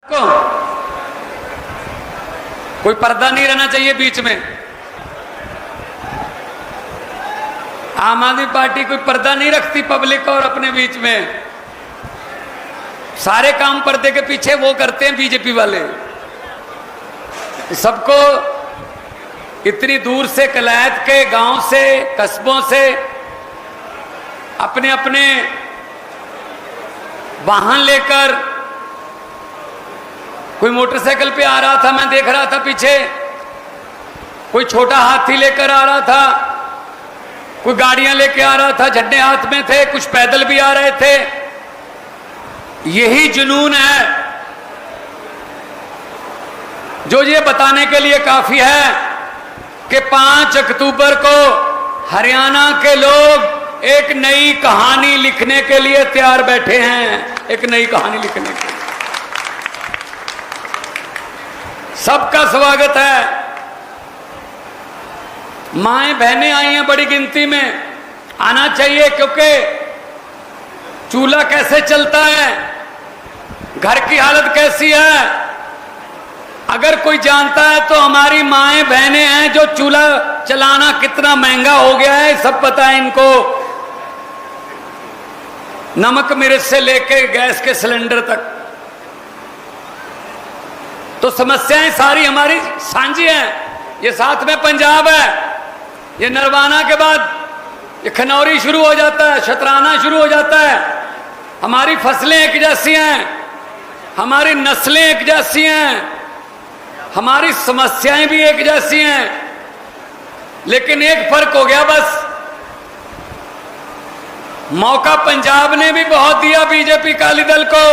को कोई पर्दा नहीं रहना चाहिए बीच में। आम आदमी पार्टी कोई पर्दा नहीं रखती पब्लिक और अपने बीच में। सारे काम पर्दे के पीछे वो करते हैं बीजेपी वाले। सबको इतनी दूर से कलायत के गांव से कस्बों से अपने अपने वाहन लेकर, कोई मोटरसाइकिल पे आ रहा था, मैं देख रहा था पीछे, कोई छोटा हाथी लेकर आ रहा था, कोई गाड़ियां लेके आ रहा था, झंडे हाथ में थे, कुछ पैदल भी आ रहे थे। यही जुनून है जो ये बताने के लिए काफी है कि 5 अक्टूबर को हरियाणा के लोग एक नई कहानी लिखने के लिए तैयार बैठे हैं। एक नई कहानी लिखने के लिए सबका स्वागत है। माएं बहनें आई हैं बड़ी गिनती में, आना चाहिए, क्योंकि चूल्हा कैसे चलता है, घर की हालत कैसी है, अगर कोई जानता है तो हमारी माएं बहनें हैं जो चूल्हा चलाना कितना महंगा हो गया है, सब पता है इनको। नमक मिर्च से लेके गैस के सिलेंडर तक, तो समस्याएं सारी हमारी साझी हैं। ये साथ में पंजाब है, ये नरवाना के बाद ये खनौरी शुरू हो जाता है, शतराना शुरू हो जाता है। हमारी फसलें एक जैसी हैं, हमारी नस्लें एक जैसी हैं, हमारी समस्याएं भी एक जैसी हैं, लेकिन एक फर्क हो गया बस। मौका पंजाब ने भी बहुत दिया बीजेपी अकाली दल को,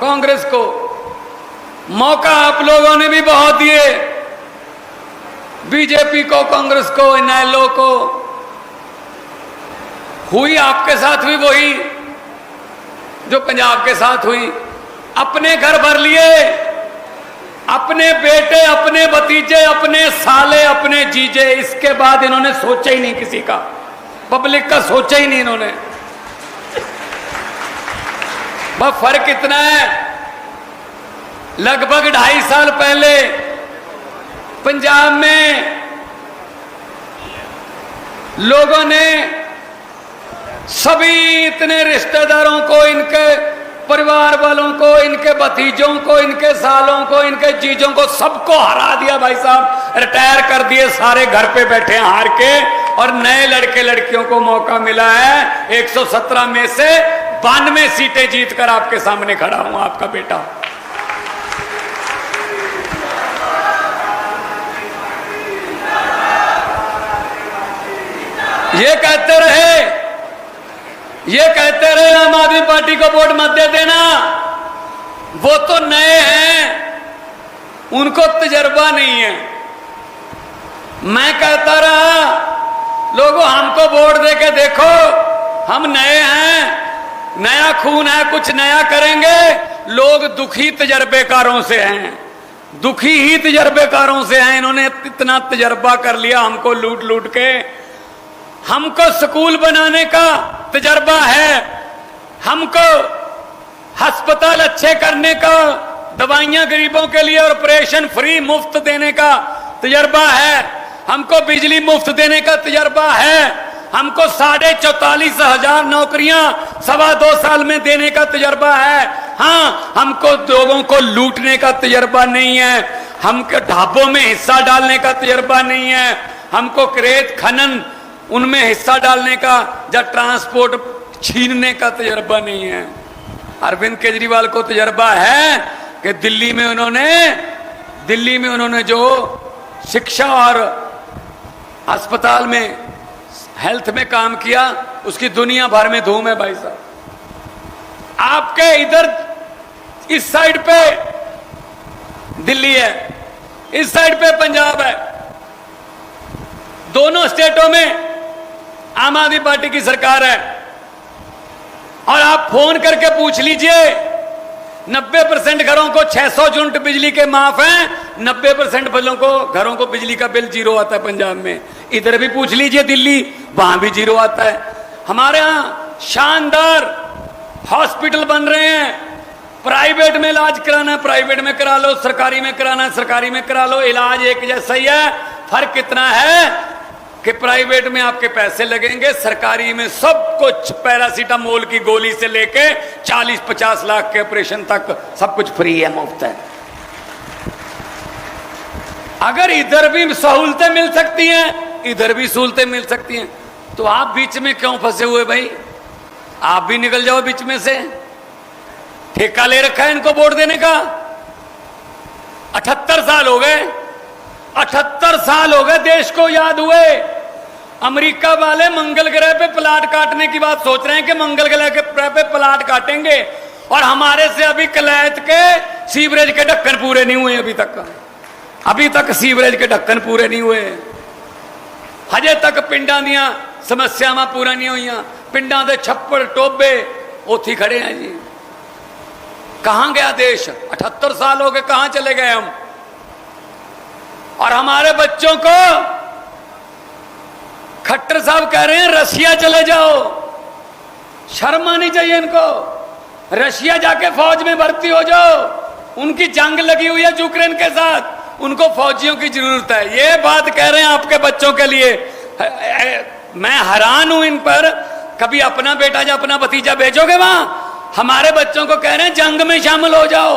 कांग्रेस को। मौका आप लोगों ने भी बहुत दिए बीजेपी को, कांग्रेस को, इनेलो को। हुई आपके साथ भी वही जो पंजाब के साथ हुई। अपने घर भर लिए, अपने बेटे, अपने भतीजे, अपने साले, अपने जीजे। इसके बाद इन्होंने सोचा ही नहीं किसी का, पब्लिक का सोचा ही नहीं इन्होंने। बस फर्क इतना है, लगभग 2.5 साल पहले पंजाब में लोगों ने सभी इतने रिश्तेदारों को, इनके परिवार वालों को, इनके भतीजों को, इनके सालों को, इनके जीजों को, सबको हरा दिया भाई साहब। रिटायर कर दिए, सारे घर पे बैठे हैं हार के, और नए लड़के लड़कियों को मौका मिला है। 117 में से 92 सीटें जीतकर आपके सामने खड़ा हूं, आपका बेटा। ये कहते रहे आम आदमी पार्टी को वोट मत दे देना, वो तो नए हैं, उनको तजर्बा नहीं है। मैं कहता रहा, लोगों हमको वोट दे के देखो, हम नए हैं, नया खून है, कुछ नया करेंगे। लोग दुखी तजर्बेकारों से हैं, दुखी ही तजर्बेकारों से हैं। इन्होंने इतना तजर्बा कर लिया हमको लूट लूट के। हमको स्कूल बनाने का तजर्बा है, हमको अस्पताल अच्छे करने का, दवाइयां गरीबों के लिए ऑपरेशन फ्री मुफ्त देने का तजर्बा है, हमको बिजली मुफ्त देने का तजर्बा है, हमको 44,500 नौकरियां 2.25 साल में देने का तजर्बा है। हाँ, हमको लोगों को लूटने का तजर्बा नहीं है, हमको ढाबों में हिस्सा डालने का तजर्बा नहीं है, हमको रेत खनन उनमें हिस्सा डालने का या ट्रांसपोर्ट छीनने का तजर्बा नहीं है। अरविंद केजरीवाल को तजर्बा है कि दिल्ली में उन्होंने जो शिक्षा और अस्पताल में, हेल्थ में काम किया, उसकी दुनिया भर में धूम है भाई साहब। आपके इधर इस साइड पे दिल्ली है, इस साइड पे पंजाब है। दोनों स्टेटों में आम आदमी पार्टी की सरकार है। और आप फोन करके पूछ लीजिए, 90% घरों को 600 यूनिट बिजली के माफ हैं, 90% घरों को बिजली का बिल 0 आता है पंजाब में। इधर भी पूछ लीजिए दिल्ली, वहां भी 0 आता है। हमारे यहां शानदार हॉस्पिटल बन रहे हैं, प्राइवेट में इलाज कराना है प्राइवेट में करा लो, सरकारी में कराना है सरकारी में करा लो, इलाज एक जैसा ही है। फर्क इतना है कि प्राइवेट में आपके पैसे लगेंगे, सरकारी में सब कुछ पैरासीटामोल की गोली से लेके 40-50 लाख के ऑपरेशन तक सब कुछ फ्री है, मुफ्त है। अगर इधर भी सहूलतें मिल सकती हैं, इधर भी सहूलतें मिल सकती हैं, तो आप बीच में क्यों फंसे हुए भाई? आप भी निकल जाओ बीच में से। ठेका ले रखा है इनको वोट देने का। 78 साल हो गए, 78 साल हो गए देश को याद हुए। अमेरिका वाले मंगल ग्रह पे प्लाट काटने की बात सोच रहे हैं कि मंगल ग्रह के पे प्लाट काटेंगे, और हमारे से अभी कलैत के सीवरेज के ढक्कन पूरे नहीं हुए अभी तक सीवरेज के ढक्कन पूरे नहीं हुए। हजे तक पिंडां दियां समस्यावां पूरा नहीं हुई। पिंडां दे छप्पड़ टोबे उथी खड़े हैं जी। कहां गया देश? 78 साल हो गए, कहां चले गए हम? और हमारे बच्चों को खट्टर साहब कह रहे हैं रशिया चले जाओ। शर्म आनी चाहिए इनको। रशिया जाके फौज में भर्ती हो जाओ। उनकी जंग लगी हुई है यूक्रेन के साथ, उनको फौजियों की जरूरत है। ये बात कह रहे हैं आपके बच्चों के लिए। मैं हैरान हूं इन पर। कभी अपना बेटा या अपना भतीजा भेजोगे वहां? हमारे बच्चों को कह रहे हैं जंग में शामिल हो जाओ,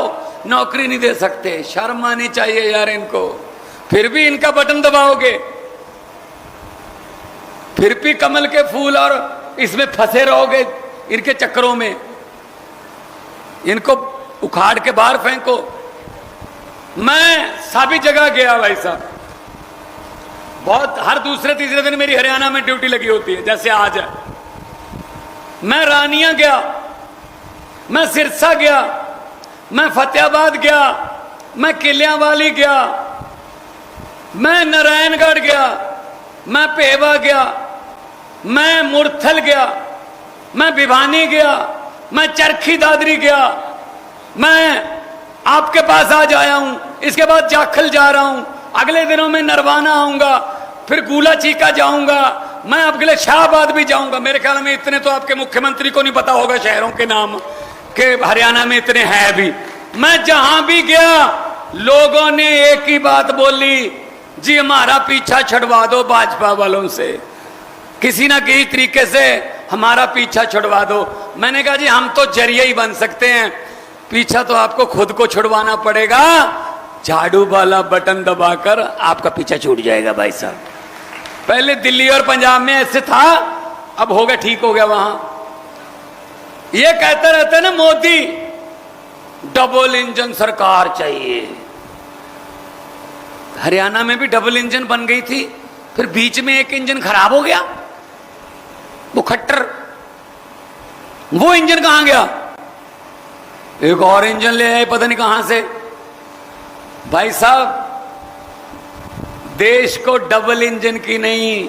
नौकरी नहीं दे सकते। शर्म आनी चाहिए यार इनको। फिर भी इनका बटन दबाओगे, फिर भी कमल के फूल और इसमें फंसे रहोगे इनके चक्करों में। इनको उखाड़ के बाहर फेंको। मैं सभी जगह गया भाई साहब, बहुत हर दूसरे तीसरे दिन मेरी हरियाणा में ड्यूटी लगी होती है, जैसे आज है। मैं रानिया गया, मैं सिरसा गया, मैं फतेहाबाद गया, मैं किलियांवाली गया, मैं नारायणगढ़ गया, मैं पेवा गया, मैं मुरथल गया, मैं भिवानी गया, मैं चरखी दादरी गया, मैं आपके पास आज आया हूं, इसके बाद जाखल जा रहा हूं, अगले दिनों में नरवाना आऊंगा, फिर गूला चीका जाऊंगा, मैं अगले शाहबाद भी जाऊंगा। मेरे ख्याल में इतने तो आपके मुख्यमंत्री को नहीं पता होगा शहरों के नाम के हरियाणा में इतने हैं भी। मैं जहां भी गया लोगों ने एक ही बात बोली, जी हमारा पीछा छुड़वा दो भाजपा वालों से, किसी ना किसी तरीके से हमारा पीछा छुड़वा दो। मैंने कहा जी हम तो जरिए ही बन सकते हैं, पीछा तो आपको खुद को छुड़वाना पड़ेगा। झाड़ू वाला बटन दबाकर आपका पीछा छूट जाएगा भाई साहब। पहले दिल्ली और पंजाब में ऐसे था, अब हो गया, ठीक हो गया वहां। ये कहते रहते ना मोदी डबल इंजन सरकार चाहिए। हरियाणा में भी डबल इंजन बन गई थी, फिर बीच में एक इंजन खराब हो गया, वो खट्टर, वो इंजन कहां गया? एक और इंजन ले आए पता नहीं कहां से। भाई साहब देश को डबल इंजन की नहीं,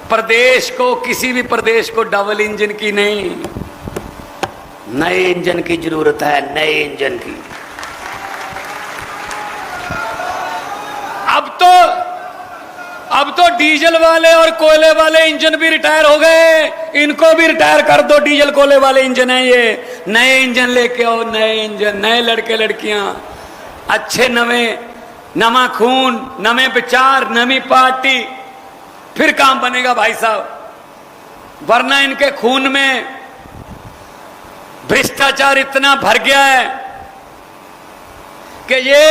प्रदेश को, किसी भी प्रदेश को डबल इंजन की नहीं, नए इंजन की जरूरत है, नए इंजन की। अब तो डीजल वाले और कोयले वाले इंजन भी रिटायर हो गए, इनको भी रिटायर कर दो। डीजल कोयले वाले इंजन है ये, नए इंजन लेके आओ, नए इंजन, नए लड़के लड़कियां, अच्छे नवे, नवा खून, नवे विचार, नवी पार्टी, फिर काम बनेगा भाई साहब। वरना इनके खून में भ्रष्टाचार इतना भर गया है कि ये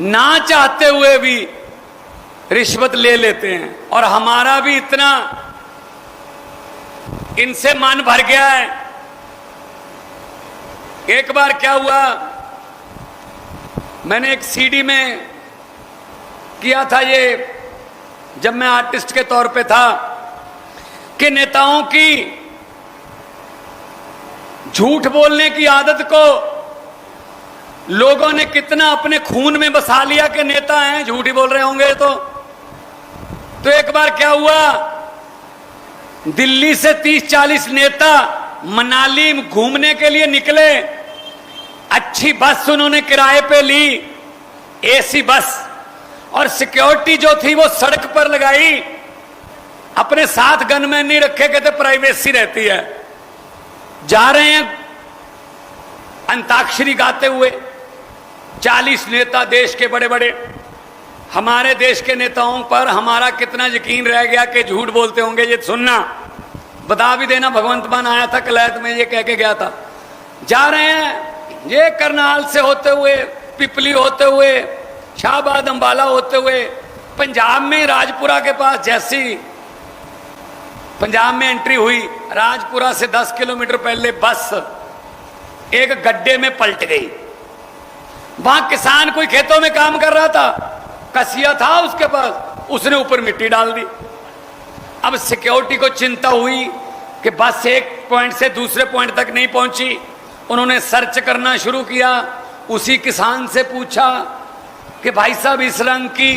ना चाहते हुए भी रिश्वत ले लेते हैं, और हमारा भी इतना इनसे मन भर गया है। एक बार क्या हुआ, मैंने एक सीडी में किया था ये, जब मैं आर्टिस्ट के तौर पे था, कि नेताओं की झूठ बोलने की आदत को लोगों ने कितना अपने खून में बसा लिया कि नेता हैं, झूठ ही बोल रहे होंगे। तो एक बार क्या हुआ, दिल्ली से 30-40 नेता मनाली घूमने के लिए निकले। अच्छी बस उन्होंने किराए पे ली, एसी बस, और सिक्योरिटी जो थी वो सड़क पर लगाई। अपने साथ गनमैन नहीं रखे, कहते प्राइवेसी रहती है। जा रहे हैं अंताक्षरी गाते हुए 40 नेता देश के बड़े बड़े। हमारे देश के नेताओं पर हमारा कितना यकीन रह गया कि झूठ बोलते होंगे, ये सुनना, बता भी देना। भगवंत मान आया था कलैत में, ये कह के गया था जा रहे हैं ये करनाल से होते हुए, पिपली होते हुए, शाहबाद अंबाला होते हुए, पंजाब में राजपुरा के पास जैसी पंजाब में एंट्री हुई, राजपुरा से 10 किलोमीटर पहले बस एक गड्ढे में पलट गई। वहां किसान कोई खेतों में काम कर रहा था, कसिया था उसके पास, उसने ऊपर मिट्टी डाल दी। अब सिक्योरिटी को चिंता हुई कि बस एक पॉइंट से दूसरे पॉइंट तक नहीं पहुंची। उन्होंने सर्च करना शुरू किया। उसी किसान से पूछा कि भाई साहब इस रंग की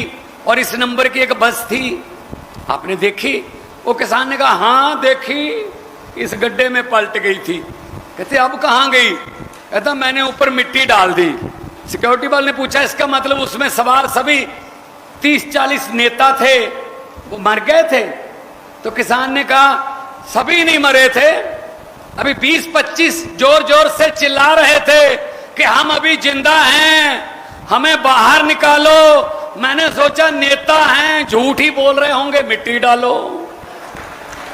और इस नंबर की एक बस थी, आपने देखी? वो किसान ने कहा हाँ देखी, इस गड्ढे में पलट गई थी। कहते अब कहां गई? कहता मैंने ऊपर मिट्टी डाल दी। सिक्योरिटी वाले ने पूछा इसका मतलब उसमें सवार सभी 30-40 नेता थे, वो मर गए थे? तो किसान ने कहा सभी नहीं मरे थे, अभी 20-25 जोर जोर से चिल्ला रहे थे कि हम अभी जिंदा हैं, हमें बाहर निकालो। मैंने सोचा नेता हैं, झूठ ही बोल रहे होंगे, मिट्टी डालो।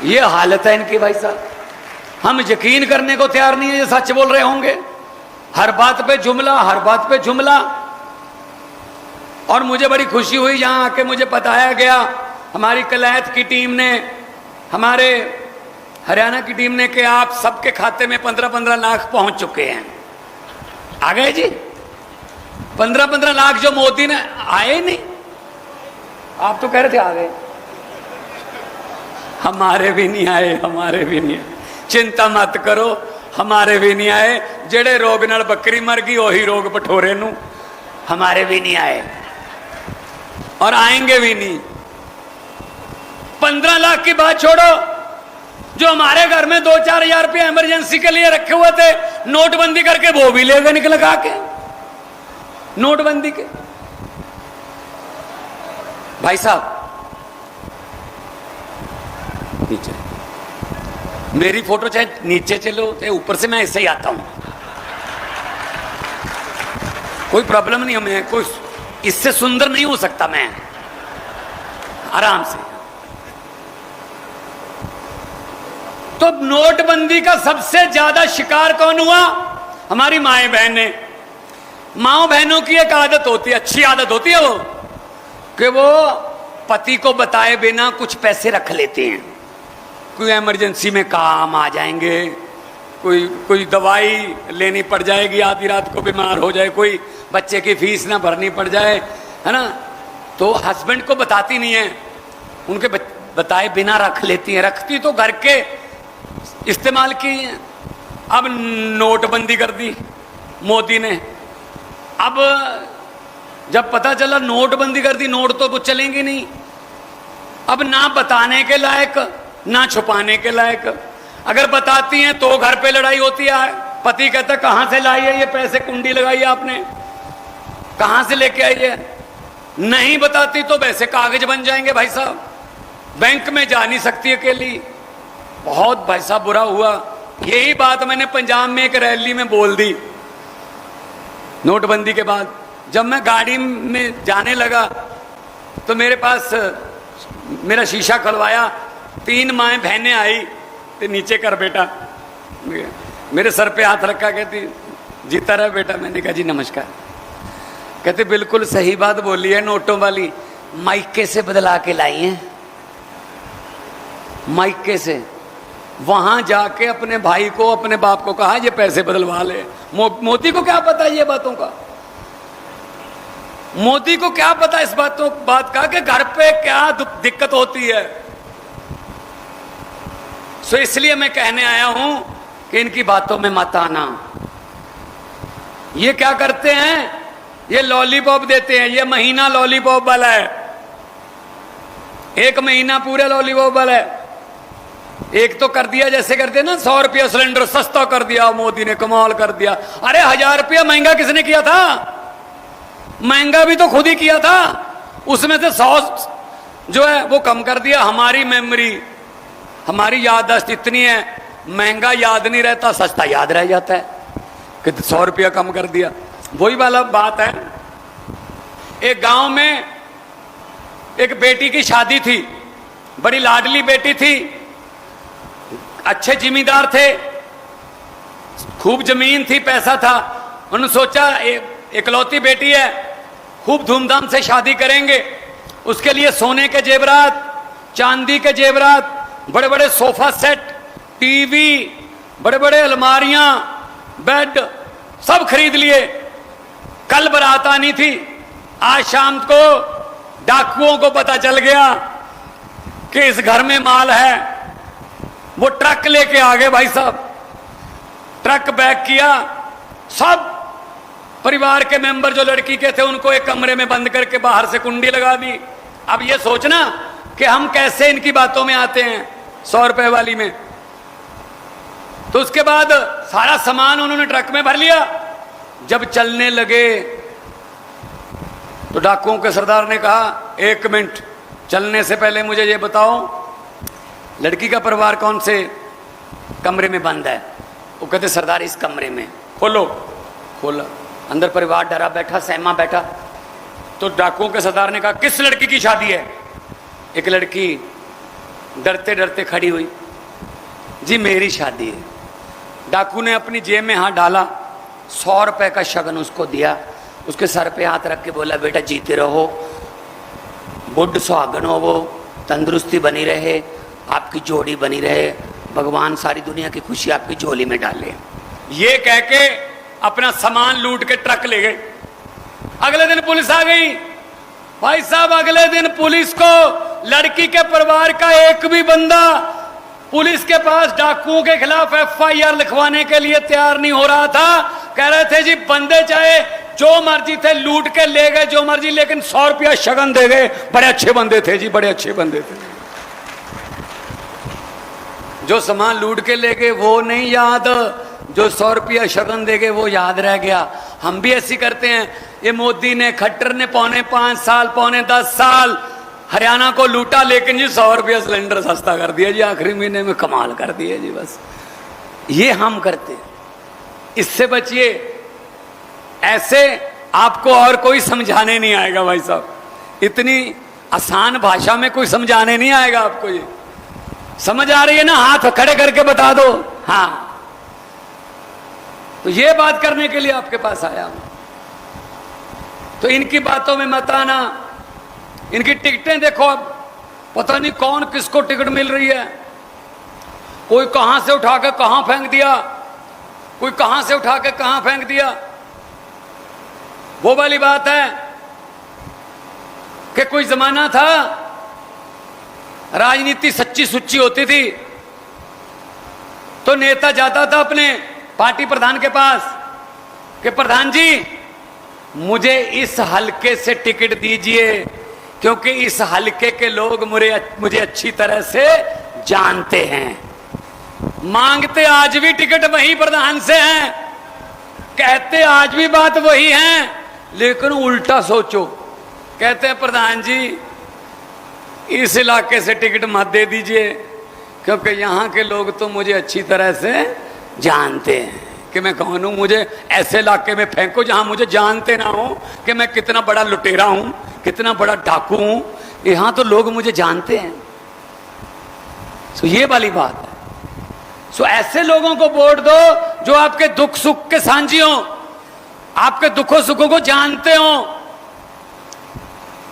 ये हालत है इनकी भाई साहब। हम यकीन करने को तैयार नहीं है ये सच बोल रहे होंगे। हर बात पे जुमला, हर बात पे जुमला। और मुझे बड़ी खुशी हुई यहां आके मुझे बताया गया, हमारी कलैत की टीम ने, हमारे हरियाणा की टीम ने, कि आप सबके खाते में 15-15 लाख पहुंच चुके हैं। आ गए जी 15-15 लाख जो मोदी ने, आए नहीं? आप तो कह रहे थे आ गए। हमारे भी नहीं आए, हमारे भी नहीं आए। चिंता मत करो, हमारे भी नहीं आए। जेड़े रोग नाल बकरी मर गई वही रोग पठोरे नू, हमारे भी नहीं आए और आएंगे भी नहीं। 15 लाख की बात छोड़ो, जो हमारे घर में 2-4 हजार रुपये इमरजेंसी के लिए रखे हुए थे, नोटबंदी करके वो भी ले गए निकल गा के, नोटबंदी के। भाई साहब नीचे, मेरी फोटो चाहे नीचे चलो चाहे ऊपर से, मैं ऐसे ही आता हूं, कोई प्रॉब्लम नहीं हमें, कोई इससे सुंदर नहीं हो सकता मैं, आराम से। तो नोटबंदी का सबसे ज्यादा शिकार कौन हुआ? हमारी माएं बहनें। माओ बहनों की एक आदत होती है, अच्छी आदत होती है वो, कि वो पति को बताए बिना कुछ पैसे रख लेते हैं। कोई इमरजेंसी में काम आ जाएंगे, कोई दवाई लेनी पड़ जाएगी, आधी रात को बीमार हो जाए, कोई बच्चे की फीस ना भरनी पड़ जाए, है ना, तो हस्बैंड को बताती नहीं है, उनके बताए बिना रख लेती हैं। रखती तो घर के इस्तेमाल की हैं। अब नोटबंदी कर दी मोदी ने। अब जब पता चला नोटबंदी कर दी, नोट तो कुछ चलेंगे नहीं, अब ना बताने के लायक ना छुपाने के लायक। अगर बताती हैं तो घर पे लड़ाई होती है, पति कहता कहां से लाई है ये पैसे, कुंडी लगाई है आपने, कहां से लेके आई है? नहीं बताती तो वैसे कागज बन जाएंगे भाई साहब, बैंक में जा नहीं सकती अकेली। बहुत भाई साहब बुरा हुआ। यही बात मैंने पंजाब में एक रैली में बोल दी नोटबंदी के बाद। जब मैं गाड़ी में जाने लगा तो मेरे पास मेरा शीशा खुलवाया, 3 माएँ बहनें आई, तो नीचे कर बेटा, मेरे सर पे हाथ रखा, कहती जीता रहा बेटा। मैंने कहा जी नमस्कार। कहते बिल्कुल सही बात बोली है, नोटों वाली माइके से बदला के लाई हैं, माइके से। वहां जाके अपने भाई को, अपने बाप को कहा ये पैसे बदलवा ले। मोदी को क्या पता ये बातों का? मोदी को क्या पता इस बात का कि घर पे क्या दिक्कत होती है। सो इसलिए मैं कहने आया हूं कि इनकी बातों में मत आना। ये क्या करते हैं? ये लॉलीपॉप देते हैं, ये महीना लॉलीपॉप वाला है, 1 महीना पूरे लॉलीपॉप वाला है। एक तो कर दिया, जैसे करते हैं ना 100 रुपया सिलेंडर सस्ता कर दिया मोदी ने, कमाल कर दिया। अरे 1000 रुपया महंगा किसने किया था? महंगा भी तो खुद ही किया था, उसमें से 100 जो है वो कम कर दिया। हमारी मेमोरी, हमारी याददाश्त इतनी है, महंगा याद नहीं रहता, सस्ता याद रह जाता है। कि 100 रुपया कम कर दिया। वही वाला बात है, एक गांव में एक बेटी की शादी थी, बड़ी लाडली बेटी थी, अच्छे जिम्मेदार थे, खूब जमीन थी, पैसा था। उन्होंने सोचा इकलौती बेटी है, खूब धूमधाम से शादी करेंगे, उसके लिए सोने के जेवरात, चांदी के जेवरात, बड़े बड़े सोफा सेट, टीवी, बड़े बड़े अलमारियां, बेड सब खरीद लिए। कल बारात आनी थी। आज शाम को डाकुओं को पता चल गया कि इस घर में माल है। वो ट्रक लेके आ गए भाई साहब, ट्रक बैक किया, सब परिवार के मेंबर जो लड़की के थे उनको एक कमरे में बंद करके बाहर से कुंडी लगा दी। अब ये सोचना कि हम कैसे इनकी बातों में आते हैं 100 रुपए वाली में। तो उसके बाद सारा सामान उन्होंने ट्रक में भर लिया। जब चलने लगे तो डाकुओं के सरदार ने कहा, 1 मिनट, चलने से पहले मुझे ये बताओ लड़की का परिवार कौन से कमरे में बंद है? वो कहते सरदार इस कमरे में। खोलो। खोला, अंदर परिवार डरा बैठा, सहमा बैठा। तो डाकुओं के सरदार ने कहा, किस लड़की की शादी है? एक लड़की डरते डरते खड़ी हुई, जी मेरी शादी है। डाकू ने अपनी जेब में हाथ डाला, 100 रुपए का शगन उसको दिया, उसके सर पे हाथ रख के बोला, बेटा जीते रहो, बुढ़ सुहागन हो, वो तंदुरुस्ती बनी रहे, आपकी जोड़ी बनी रहे, भगवान सारी दुनिया की खुशी आपकी झोली में डाले। ये कह के अपना सामान लूट के ट्रक ले गए। अगले दिन पुलिस आ गई। भाई साहब अगले दिन पुलिस को लड़की के परिवार का एक भी बंदा पुलिस के पास डाकुओं के खिलाफ FIR लिखवाने के लिए तैयार नहीं हो रहा था। कह रहे थे जी बंदे चाहे जो मर्जी थे लूट के ले गए जो मर्जी, लेकिन 100 रुपया शगन दे गए। बड़े अच्छे बंदे थे जी, बड़े अच्छे बंदे थे। जो सामान लूट के ले गए वो नहीं याद, जो 100 रुपया शगन दे गए वो याद रह गया। हम भी ऐसी करते हैं। ये मोदी ने, खट्टर ने पौने 5 साल, पौने 10 साल हरियाणा को लूटा, लेकिन जी 100 रुपया सिलेंडर सस्ता कर दिया जी, आखिरी महीने में कमाल कर दिया जी। बस ये हम करते, इससे बचिए। ऐसे आपको और कोई समझाने नहीं आएगा भाई साहब, इतनी आसान भाषा में कोई समझाने नहीं आएगा आपको। ये समझ आ रही है ना? हाथ खड़े करके बता दो हाँ। तो ये बात करने के लिए आपके पास आया हूं। तो इनकी बातों में मत आना। इनकी टिकटें देखो, अब पता नहीं कौन किसको टिकट मिल रही है। कोई कहां से उठा के कहां फेंक दिया, कोई कहां से उठा के कहां फेंक दिया। वो वाली बात है कि कोई जमाना था राजनीति सच्ची सुच्ची होती थी, तो नेता जाता था अपने पार्टी प्रधान के पास कि प्रधान जी मुझे इस हलके से टिकट दीजिए, क्योंकि इस हलके के लोग मुझे अच्छी तरह से जानते हैं। मांगते आज भी टिकट वही प्रधान से हैं, कहते आज भी बात वही है, लेकिन उल्टा सोचो। कहते हैं प्रधान जी इस इलाके से टिकट मत दे दीजिए, क्योंकि यहाँ के लोग तो मुझे अच्छी तरह से जानते हैं कि मैं कौन हूँ। मुझे ऐसे इलाके में फेंको जहाँ मुझे जानते ना हो कि मैं कितना बड़ा लुटेरा हूँ, कितना बड़ा डाकू हूँ। यहाँ तो लोग मुझे जानते हैं। सो ये वाली बात है। सो ऐसे लोगों को वोट दो जो आपके दुख सुख के साझी हों, आपके दुखों सुखों को जानते हो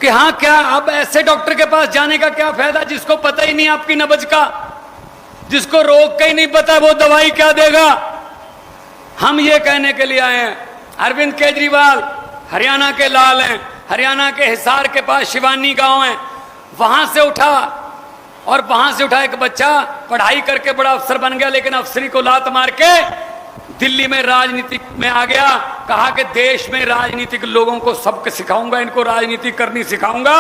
कि हाँ क्या। अब ऐसे डॉक्टर के पास जाने का क्या फायदा जिसको पता ही नहीं आपकी नब्ज का, जिसको रोग का ही नहीं पता वो दवाई क्या देगा। हम ये कहने के लिए आए हैं, अरविंद केजरीवाल हरियाणा के लाल हैं, हरियाणा के हिसार के पास शिवानी गांव है, वहां से उठा और वहां से उठा एक बच्चा पढ़ाई करके बड़ा अफसर बन गया, लेकिन अफसरी को लात मार के दिल्ली में राजनीति में आ गया। कहा कि देश में राजनीतिक लोगों को सबके सिखाऊंगा, इनको राजनीति करनी सिखाऊंगा।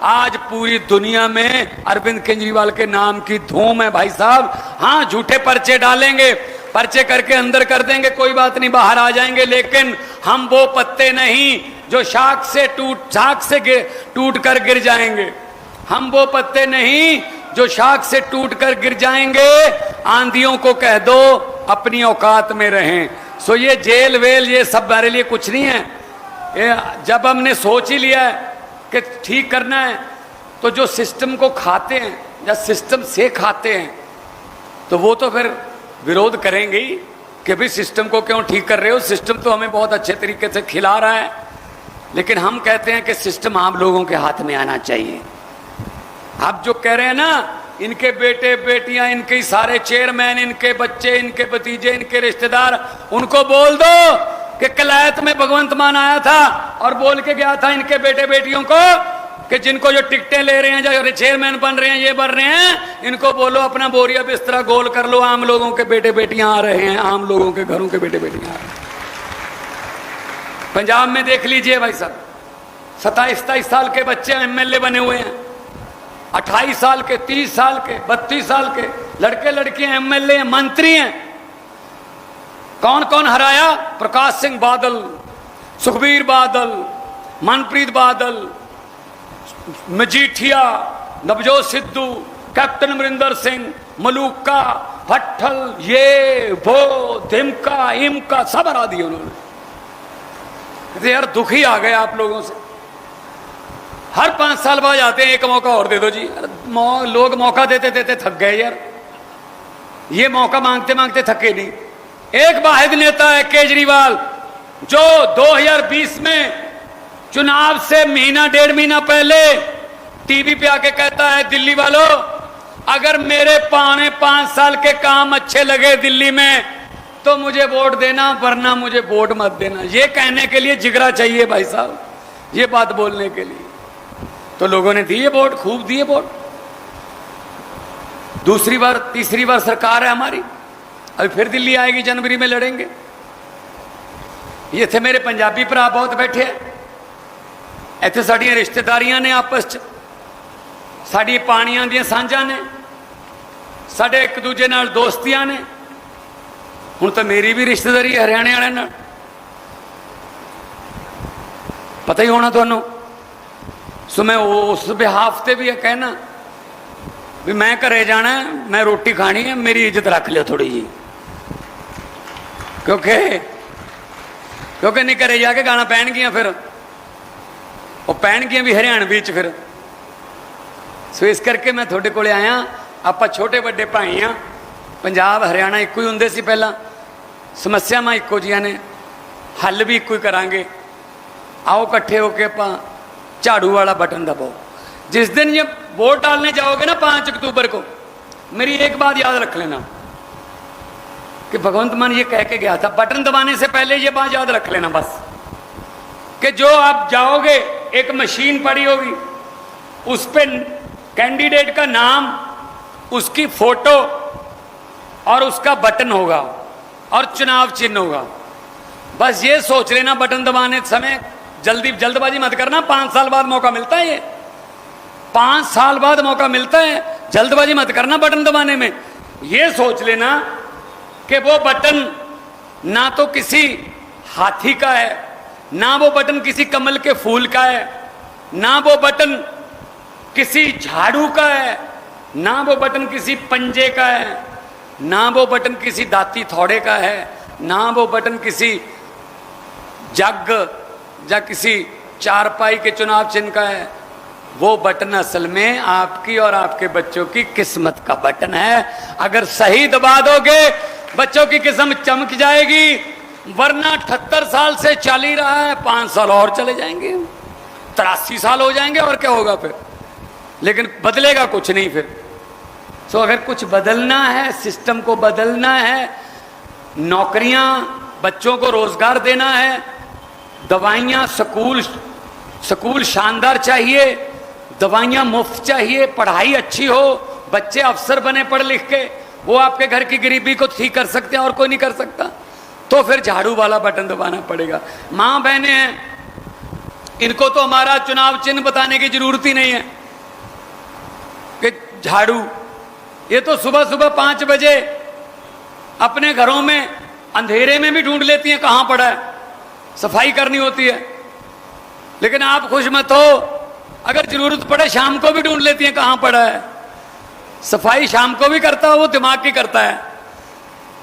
आज पूरी दुनिया में अरविंद केजरीवाल के नाम की धूम है भाई साहब। हाँ कर पर्चे डालेंगे, पर्चे करके अंदर कर देंगे, कोई बात नहीं, बाहर आ जाएंगे, लेकिन हम वो पत्ते नहीं जो शाख से टूट कर गिर जाएंगे। हम वो पत्ते नहीं जो शाख से टूट कर गिर जाएंगे। आंधियों को कह दो अपनी औकात में रहें, सो ये जेल वेल ये सब हमारे लिए कुछ नहीं है। ये जब हमने सोच ही लिया है कि ठीक करना है, तो जो सिस्टम को खाते हैं या सिस्टम से खाते हैं तो वो तो फिर विरोध करेंगे ही कि भाई सिस्टम को क्यों ठीक कर रहे हो, सिस्टम तो हमें बहुत अच्छे तरीके से खिला रहा है। लेकिन हम कहते हैं कि सिस्टम आप लोगों के हाथ में आना चाहिए। आप जो कह रहे हैं ना, इनके बेटे बेटियां, इनके सारे चेयरमैन, इनके बच्चे, इनके भतीजे, इनके रिश्तेदार, उनको बोल दो कि कलायत में भगवंत मान आया था और बोल के गया था इनके बेटे बेटियों को कि जिनको जो टिकटें ले रहे हैं, जो चेयरमैन बन रहे हैं, ये बन रहे हैं, इनको बोलो अपना बोरिया बिस्तरा गोल कर लो, आम लोगों के बेटे बेटियां आ रहे हैं, आम लोगों के घरों के बेटे बेटियां आ रहे हैं। पंजाब में देख लीजिए भाई साहब, 27-27 साल के बच्चे एमएलए बने हुए हैं, 28 साल के, 30 साल के, 32 साल के लड़के लड़कियां एमएलए हैं, मंत्री हैं। कौन कौन हराया? प्रकाश सिंह बादल, सुखबीर बादल, मनप्रीत बादल, मजीठिया, नवजोत सिद्धू, कैप्टन अमरिंदर सिंह, मलूका, भट्टल, ये वो धिमका इमका सब हरा दिए उन्होंने। यार दुखी आ गए आप लोगों से। हर 5 साल बाद आते हैं, एक मौका और दे दो जी। लोग मौका देते देते थक गए यार, ये मौका मांगते मांगते थके नहीं। एक वाहिद नेता है केजरीवाल, जो 2020 में चुनाव से महीना 1.5 महीना पहले टीवी पे आके कहता है, दिल्ली वालों अगर मेरे 5 साल के काम अच्छे लगे दिल्ली में तो मुझे वोट देना, वरना मुझे वोट मत देना। ये कहने के लिए जिगरा चाहिए भाई साहब, ये बात बोलने के लिए। तो लोगों ने दिए वोट, खूब दिए वोट। दूसरी बार तीसरी बार सरकार है हमारी, अभी फिर दिल्ली आएगी, जनवरी में लड़ेंगे। ये थे मेरे पंजाबी भरा बहुत बैठे, इत्थे साड़ियां रिश्तेदारियां ने आपस च, साड़ी पानियां दियां सांझां ने, साडे एक दूजे नाल दोस्तियां ने। हुण तो मेरी भी रिश्तेदारी हरियाणे वाले नाल, पता ही होना तुहानू। सो मैं उस बिहाफ ते भी कहना भी मैं घरे जाना है, मैं रोटी खानी है, मेरी इज्जत रख लियो थोड़ी जी, क्योंकि नहीं घरे जाके गाना पैणगियां, फिर वो पैणगियां भी हरियाणवी च फिर। सो इस करके मैं थोड़े कोले आया। आप छोटे बड़े भाई हाँ, पंजाब हरियाणा एक ही होंदे सी पहला, समस्यावां इक्को जिहियां ने, हल भी इक्को ही करांगे। आओ इकट्ठे होके आप झाड़ू वाला बटन दबाओ। जिस दिन ये वोट डालने जाओगे ना 5 अक्टूबर को, मेरी एक बात याद रख लेना कि भगवंत मान ये कह के गया था, बटन दबाने से पहले ये बात याद रख लेना बस, कि जो आप जाओगे एक मशीन पड़ी होगी, उस पर कैंडिडेट का नाम, उसकी फोटो और उसका बटन होगा और चुनाव चिन्ह होगा। बस ये सोच लेना बटन दबाने समय जल्दबाजी मत करना। 5 साल बाद मौका मिलता है, ये 5 साल बाद मौका मिलता है, जल्दबाजी मत करना बटन दबाने में। ये सोच लेना कि वो बटन ना तो किसी हाथी का है, ना वो बटन किसी कमल के फूल का है, ना वो बटन किसी झाड़ू का है, ना वो बटन किसी पंजे का है, ना वो बटन किसी दाती थोड़े का है, ना वो बटन किसी जग या किसी चारपाई के चुनाव चिन्ह का है। वो बटन असल में आपकी और आपके बच्चों की किस्मत का बटन है। अगर सही दबा दोगे बच्चों की किस्मत चमक जाएगी, वरना 78 साल से चल ही रहा है, 5 साल और चले जाएंगे, 83 साल हो जाएंगे, और क्या होगा फिर। लेकिन बदलेगा कुछ नहीं फिर। सो अगर कुछ बदलना है, सिस्टम को बदलना है, नौकरियां, बच्चों को रोजगार देना है, दवाइयां, स्कूल शानदार चाहिए, दवाइयां मुफ्त चाहिए, पढ़ाई अच्छी हो, बच्चे अफसर बने पढ़ लिख के, वो आपके घर की गरीबी को ठीक कर सकते हैं और कोई नहीं कर सकता, तो फिर झाड़ू वाला बटन दबाना पड़ेगा। माँ बहनें हैं, इनको तो हमारा चुनाव चिन्ह बताने की जरूरत ही नहीं है कि झाड़ू। ये तो सुबह सुबह 5 बजे अपने घरों में अंधेरे में भी ढूंढ लेती हैं कहां पड़ा है, सफाई करनी होती है। लेकिन आप खुश मत हो, अगर जरूरत पड़े शाम को भी ढूंढ लेती हैं कहां पड़ा है। सफाई शाम को भी करता है, वो दिमाग की करता है।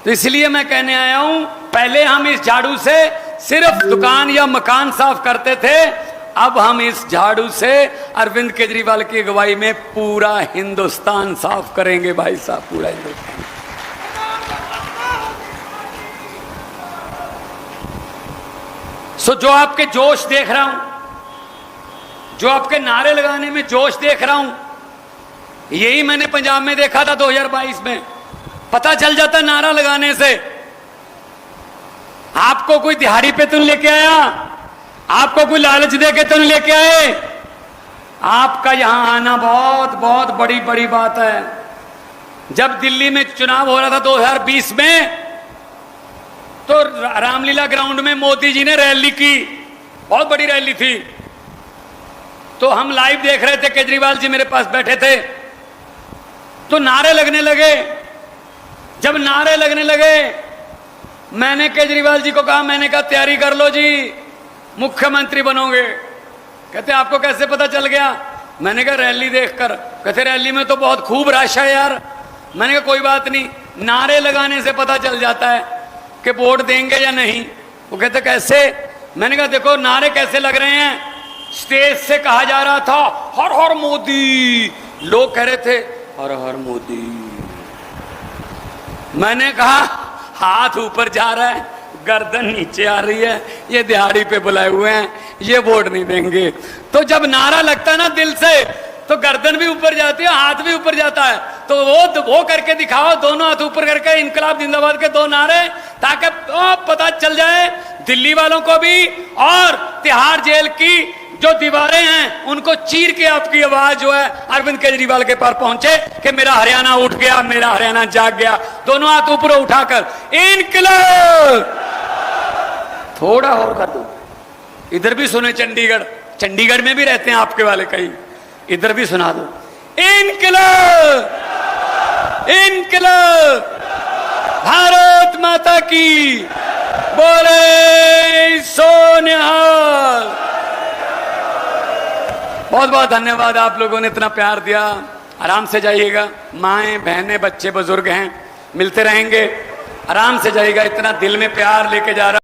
तो इसलिए मैं कहने आया हूं पहले हम इस झाड़ू से सिर्फ दुकान या मकान साफ करते थे, अब हम इस झाड़ू से अरविंद केजरीवाल की अगुवाई में पूरा हिंदुस्तान साफ करेंगे भाई साहब, पूरा हिंदुस्तान। सो जो आपके जोश देख रहा हूं, जो आपके नारे लगाने में जोश देख रहा हूं, यही मैंने पंजाब में देखा था 2022 में। पता चल जाता नारा लगाने से। आपको कोई दिहाड़ी पे तो नहीं लेके आया, आपको कोई लालच दे के तो नहीं लेके आए। आपका यहां आना बहुत बहुत बड़ी बड़ी बात है। जब दिल्ली में चुनाव हो रहा था 2020 में, तो रामलीला ग्राउंड में मोदी जी ने रैली की, बहुत बड़ी रैली थी। तो हम लाइव देख रहे थे, केजरीवाल जी मेरे पास बैठे थे, तो नारे लगने लगे। जब नारे लगने लगे, मैंने केजरीवाल जी को कहा, मैंने कहा तैयारी कर लो जी, मुख्यमंत्री बनोगे। कहते आपको कैसे पता चल गया? मैंने कहा रैली देखकर। कहते रैली में तो बहुत खूब रश है यार। मैंने कहा कोई बात नहीं, नारे लगाने से पता चल जाता है कि वोट देंगे या नहीं। वो कहते कैसे? मैंने कहा देखो नारे कैसे लग रहे हैं। स्टेज से कहा जा रहा था हर हर मोदी, लोग कह रहे थे हर हर मोदी। मैंने कहा हाथ ऊपर जा रहा है, गर्दन नीचे आ रही है, ये दिहाड़ी पे बुलाए हुए हैं, ये वोट नहीं देंगे। तो जब नारा लगता है ना दिल से, तो गर्दन भी ऊपर जाती है, हाथ भी ऊपर जाता है। तो वो करके दिखाओ, दोनों हाथ ऊपर करके, इनकलाब जिंदाबाद के 2 नारे, ताकि तो पता चल जाए दिल्ली वालों को भी, और तिहाड़ जेल की जो दीवारें हैं उनको चीर के आपकी आवाज जो है अरविंद केजरीवाल के पास पहुंचे कि मेरा हरियाणा उठ गया, मेरा हरियाणा जाग गया। दोनों हाथ ऊपर उठाकर इनकलाब। थोड़ा और कर दो, इधर भी सुने चंडीगढ़, चंडीगढ़ में भी रहते हैं आपके वाले कई, इधर भी सुना दो इनकलाब, इनकलाब, भारत माता की बोले सो निहाल। बहुत बहुत धन्यवाद, आप लोगों ने इतना प्यार दिया। आराम से जाइएगा, माएं बहनें बच्चे बुजुर्ग हैं, मिलते रहेंगे। आराम से जाइएगा, इतना दिल में प्यार लेके जा रहा